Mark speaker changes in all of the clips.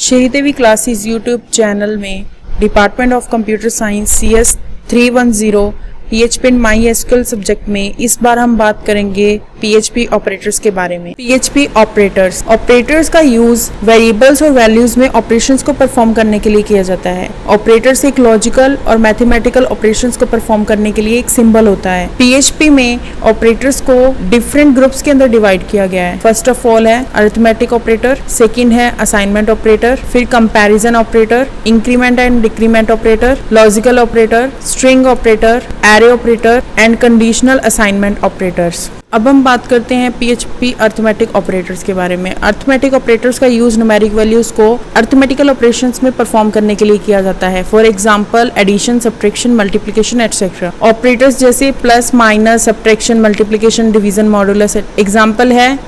Speaker 1: शहीद देवी classes YouTube channel में department of computer science CS 310 PHP and MySQL subject में इस बार हम बात करेंगे PHP ऑपरेटर्स के बारे में। PHP ऑपरेटर्स का यूज वेरिएबल्स और वैल्यूज में ऑपरेशंस को परफॉर्म करने के लिए किया जाता है। ऑपरेटर्स एक लॉजिकल और मैथमेटिकल ऑपरेशंस को परफॉर्म करने के लिए एक सिंबल होता है। PHP में ऑपरेटर्स को डिफरेंट ग्रुप्स के अंदर डिवाइड किया गया है। फर्स्ट ऑफ ऑल है अरिथमेटिक ऑपरेटर, सेकेंड है असाइनमेंट ऑपरेटर, फिर comparison operator, increment and decrement operator, logical operator, string operator, array operator and conditional assignment operators. अब हम बात करते हैं PHP अरिथमेटिक ऑपरेटर्स के बारे में। अरिथमेटिक ऑपरेटर्स का यूज न्यूमेरिक वैल्यूज को अरिथमेटिकल ऑपरेशंस में परफॉर्म करने के लिए किया जाता है। For example addition, subtraction, multiplication etcetera. Operators जैसे plus, minus, subtraction, multiplication, division, modulus. Example है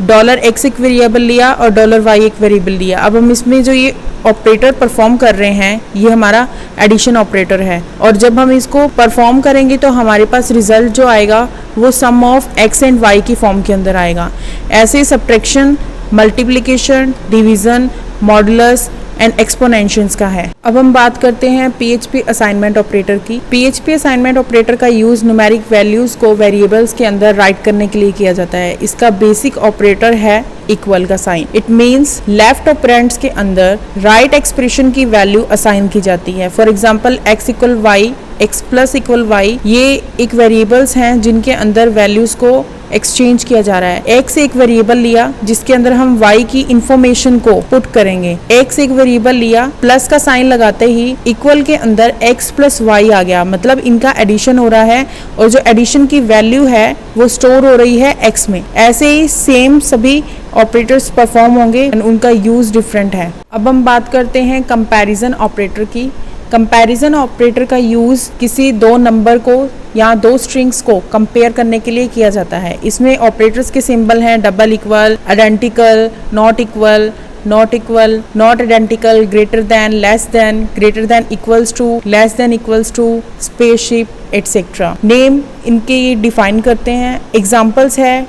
Speaker 1: $x एक वेरिएबल लिया और $y एक वेरिएबल लिया। अब हम इसमें जो ये ऑपरेटर परफॉर्म कर रहे हैं ये हमारा एडिशन ऑपरेटर है, और जब हम इसको परफॉर्म करेंगे तो हमारे पास रिजल्ट जो आएगा वो सम ऑफ x एंड y की फॉर्म के अंदर आएगा। ऐसे subtraction, multiplication, division, modulus and एक्सपोनेंशियल्स का है। अब हम बात करते हैं PHP असाइनमेंट ऑपरेटर की। PHP असाइनमेंट ऑपरेटर का यूज न्यूमेरिक वैल्यूज को वेरिएबल्स के अंदर राइट करने के लिए किया जाता है। इसका बेसिक ऑपरेटर है इक्वल का sign. It means left operands के अंदर राइट एक्सप्रेशन की वैल्यू असाइन की जाती है। For example x equal y, x plus equal y, ये एक वेरिएबल्स हैं जिनके अंदर वैल्यूज को एक्सचेंज किया जा रहा है। x एक वेरिएबल लिया जिसके अंदर हम y की इंफॉर्मेशन को पुट करेंगे। x एक वेरिएबल लिया, प्लस का साइन लगाते ही इक्वल के अंदर x प्लस वाई आ गया, मतलब इनका एडिशन हो रहा है और जो एडिशन की वैल्यू है वो स्टोर हो रही है x में। ऐसे ही सेम सभी ऑपरेटर्स परफॉर्म होंगे, उनका यूज डिफरेंट है। अब हम बात करते हैं कंपैरिजन ऑपरेटर की। कंपैरिजन ऑपरेटर का यूज किसी दो नंबर को या दो स्ट्रिंग्स को कंपेयर करने के लिए किया जाता है। इसमें ऑपरेटर्स के सिंबल हैं double equal, identical, not equal, not equal, not identical, greater than, equals to, less than equals to, spaceship etcetera. Name इनके ये डिफाइन करते हैं। एग्जांपल्स है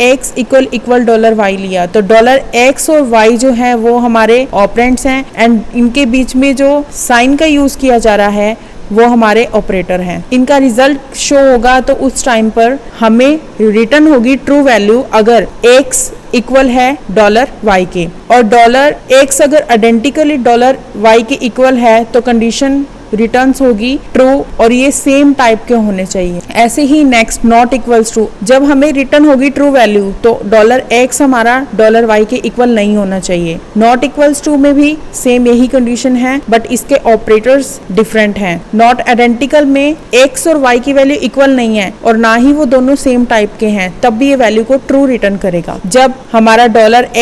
Speaker 1: $x इक्वल $y लिया तो $x और y जो है वो हमारे ऑपरेंड्स हैं, एंड इनके बीच में जो साइन का यूज किया जा रहा है वो हमारे ऑपरेटर हैं। इनका रिजल्ट शो होगा तो उस टाइम पर हमें रिटर्न होगी ट्रू वैल्यू अगर x इक्वल है $y के, और $x अगर आइडेंटिकली $y के इक्वल है तो कंडीशन रिटर्न्स होगी ट्रू, और ये सेम टाइप के होने चाहिए। ऐसे ही नेक्स्ट नॉट इक्वल्स टू, जब हमें रिटर्न होगी ट्रू वैल्यू तो $x हमारा $y के इक्वल नहीं होना चाहिए। नॉट इक्वल्स टू में भी सेम यही कंडीशन है, बट इसके ऑपरेटर्स डिफरेंट हैं। नॉट आइडेंटिकल में x और y की वैल्यू इक्वल नहीं है और ना ही वो दोनों सेम टाइप के हैं, तब भी ये वैल्यू को ट्रू रिटर्न करेगा। जब हमारा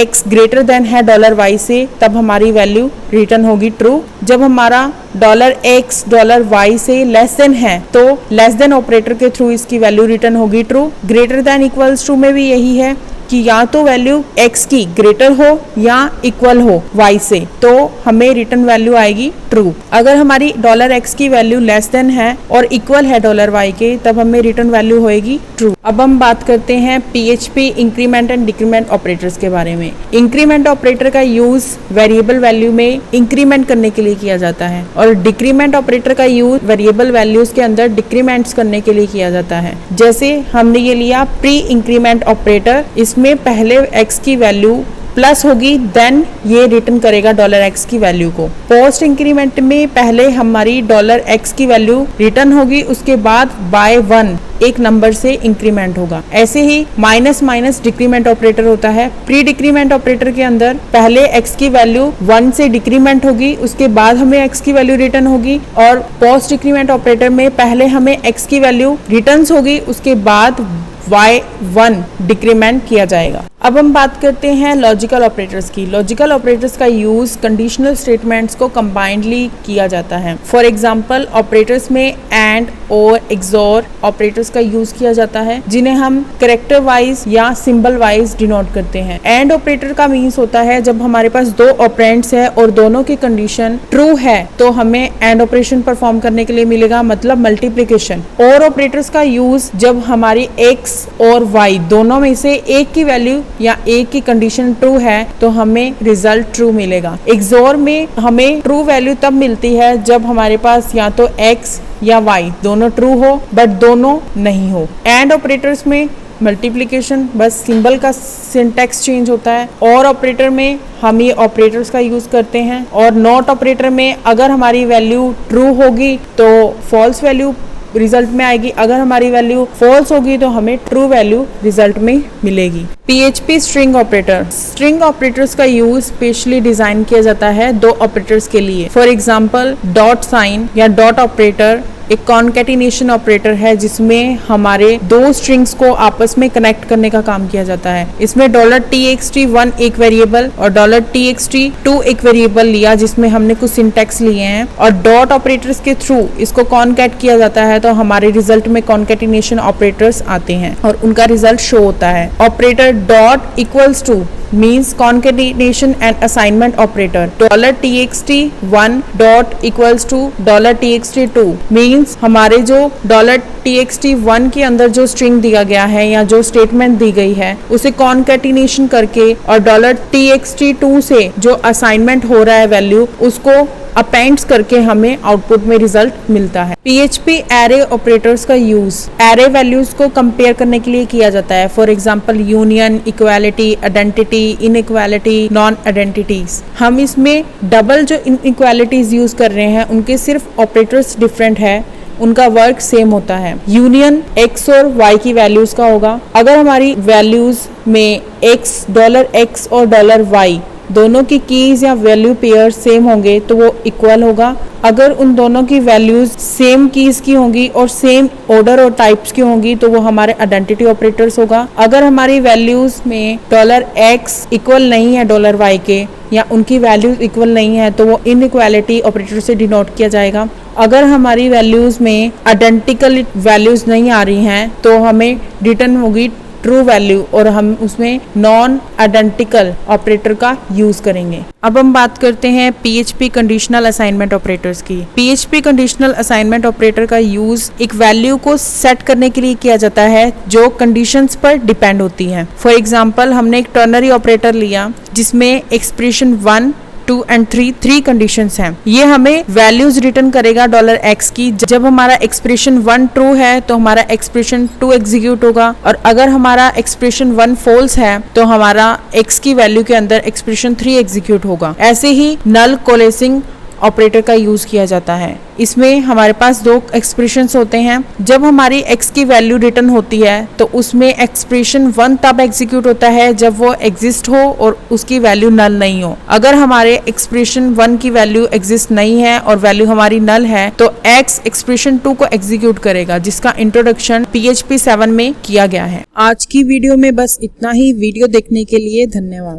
Speaker 1: $x ग्रेटर देन है $y से तब हमारी वैल्यू रिटर्न होगी ट्रू। जब हमारा $x $y से लेस देन है तो लेस देन ऑपरेटर के थ्रू इसकी वैल्यू रिटर्न होगी true. Greater than equals to में भी यही है कि या तो वैल्यू x की ग्रेटर हो या इक्वल हो y से तो हमें रिटर्न वैल्यू आएगी ट्रू। अगर हमारी $x की वैल्यू लेस देन है और इक्वल है $y के तब हमें रिटर्न वैल्यू होएगी ट्रू। अब हम बात करते हैं PHP increment and decrement operators के बारे में। इंक्रीमेंट ऑपरेटर का यूज वेरिएबल वैल्यू में इंक्रीमेंट करने के लिए किया जाता है, और डिक्रीमेंट ऑपरेटर का यूज वेरिएबल वैल्यूज के अंदर डिक्रीमेंट्स करने के लिए किया जाता है। जैसे हमने ये लिया प्री इंक्रीमेंट ऑपरेटर, इसमें पहले x की वैल्यू प्लस होगी देन ये रिटर्न करेगा $x की वैल्यू को। पोस्ट इंक्रीमेंट में पहले हमारी $x की वैल्यू रिटर्न होगी, उसके बाद बाय 1 एक नंबर से इंक्रीमेंट होगा। ऐसे ही माइनस माइनस डिक्रीमेंट ऑपरेटर होता है। प्री डिक्रीमेंट ऑपरेटर के अंदर पहले x की वैल्यू 1 से डिक्रीमेंट होगी, उसके बाद हमें x की वैल्यू रिटर्न होगी, और पोस्ट डिक्रीमेंट ऑपरेटर में पहले हमें x की वैल्यू रिटर्न होगी, उसके बाद y1 डिक्रीमेंट किया जाएगा। अब हम बात करते हैं लॉजिकल ऑपरेटर्स की। लॉजिकल ऑपरेटर्स का यूज कंडीशनल स्टेटमेंट्स को कंबाइंडली किया जाता है। फॉर एग्जांपल ऑपरेटर्स में एंड और एक्सोर ऑपरेटर्स का यूज किया जाता है, जिन्हें हम कैरेक्टर वाइज या सिंबल वाइज डिनोट करते हैं। एंड ऑपरेटर का मीन्स होता है जब हमारे पास दो ऑपरेंड्स है और दोनों की कंडीशन ट्रू है तो हमें एंड ऑपरेशन परफॉर्म करने के लिए मिलेगा, मतलब मल्टीप्लिकेशन। और ऑपरेटर्स का यूज जब हमारी x और y दोनों में से एक की वैल्यू या एक की कंडीशन ट्रू है तो हमें रिजल्ट ट्रू मिलेगा। एक्सोर में हमें ट्रू वैल्यू तब मिलती है जब हमारे पास या तो x या y दोनों ट्रू हो बट दोनों नहीं हो। एंड ऑपरेटर्स में मल्टीप्लिकेशन बस सिंबल का सिंटैक्स चेंज होता है। और ऑपरेटर में हम ये ऑपरेटर्स का यूज करते हैं। और नॉट ऑपरेटर में अगर हमारी वैल्यू ट्रू होगी तो फॉल्स वैल्यू रिजल्ट में आएगी, अगर हमारी वैल्यू फॉल्स होगी तो हमें ट्रू वैल्यू रिजल्ट में मिलेगी। PHP string operator. String operators का यूज स्पेशली डिजाइन किया जाता है दो ऑपरेटर्स के लिए। फॉर एग्जांपल डॉट साइन या डॉट ऑपरेटर एक कॉन्केटिनेशन ऑपरेटर है जिसमें हमारे दो स्ट्रिंग्स को आपस में कनेक्ट करने का काम किया जाता है। इसमें $txt1 एक वेरिएबल और $txt2 एक वेरिएबल लिया जिसमें हमने कुछ सिंटैक्स लिए हैं और डॉट ऑपरेटर्स के थ्रू इसको कॉन्कैट किया जाता है तो हमारे रिजल्ट में कॉन्केटिनेशन ऑपरेटर्स आते हैं और उनका रिजल्ट शो होता है। Operator dot equals to means concatenation and assignment operator. $txt1 dot equals to $txt2 means हमारे जो $txt1 के अंदर जो स्ट्रिंग दिया गया है या जो स्टेटमेंट दी गई है उसे कॉन्केटिनेशन करके और $txt2 से जो असाइनमेंट हो रहा है वैल्यू उसको अपेंड्स करके हमें आउटपुट में रिजल्ट मिलता है। PHP एरे ऑपरेटर्स का यूज एरे वैल्यूज को कंपेयर करने के लिए किया जाता है। For example union, equality, identity, inequality, non identities. हम इसमें डबल जो इनइक्वालिटीज यूज कर रहे हैं उनके सिर्फ ऑपरेटर्स डिफरेंट है, उनका वर्क सेम होता है। यूनियन x और y की वैल्यूज का होगा। अगर हमारी वैल्यूज में $x और $y दोनों की कीज या वैल्यू पेयर सेम होंगे तो वो इक्वल होगा। अगर उन दोनों की वैल्यूज सेम कीज की होंगी और सेम ऑर्डर और टाइप्स की होंगी तो वो हमारे आइडेंटिटी ऑपरेटर्स होगा। अगर हमारी वैल्यूज में $x इक्वल नहीं है $y के या उनकी वैल्यूज इक्वल नहीं है तो वो इनइक्वालिटी ऑपरेटर से डिनोट किया जाएगा। अगर हमारी वैल्यूज में आइडेंटिकल वैल्यूज नहीं आ रही हैं तो हमें रिटर्न होगी ट्रू वैल्यू और हम उसमें नॉन आइडेंटिकल ऑपरेटर का यूज करेंगे। अब हम बात करते हैं PHP कंडीशनल असाइनमेंट ऑपरेटर्स की। PHP कंडीशनल असाइनमेंट ऑपरेटर का यूज एक वैल्यू को सेट करने के लिए किया जाता है जो कंडीशंस पर डिपेंड होती है। फॉर एग्जांपल हमने एक टर्नरी ऑपरेटर लिया जिसमें एक्सप्रेशन 1, 2 and 3 कंडीशंस हैं। ये हमें वैल्यूज रिटर्न करेगा $x की। जब हमारा एक्सप्रेशन 1 ट्रू है तो हमारा एक्सप्रेशन 2 एग्जीक्यूट होगा और अगर हमारा एक्सप्रेशन 1 फॉल्स है तो हमारा x की वैल्यू के अंदर एक्सप्रेशन 3 एग्जीक्यूट होगा। ऐसे ही नल कोलेसिंग ऑपरेटर का यूज किया जाता है। इसमें हमारे पास दो एक्सप्रेशंस होते हैं। जब हमारी x की वैल्यू रिटर्न होती है तो उसमें एक्सप्रेशन 1 तब एग्जीक्यूट होता है जब वो एग्जिस्ट हो और उसकी वैल्यू नल नहीं हो। अगर हमारे एक्सप्रेशन 1 की वैल्यू एग्जिस्ट नहीं है और वैल्यू हमारी नल है तो x एक्सप्रेशन 2 को एग्जीक्यूट करेगा, जिसका इंट्रोडक्शन PHP 7 में किया गया है। आज की वीडियो में बस इतना ही। वीडियो देखने के लिए धन्यवाद।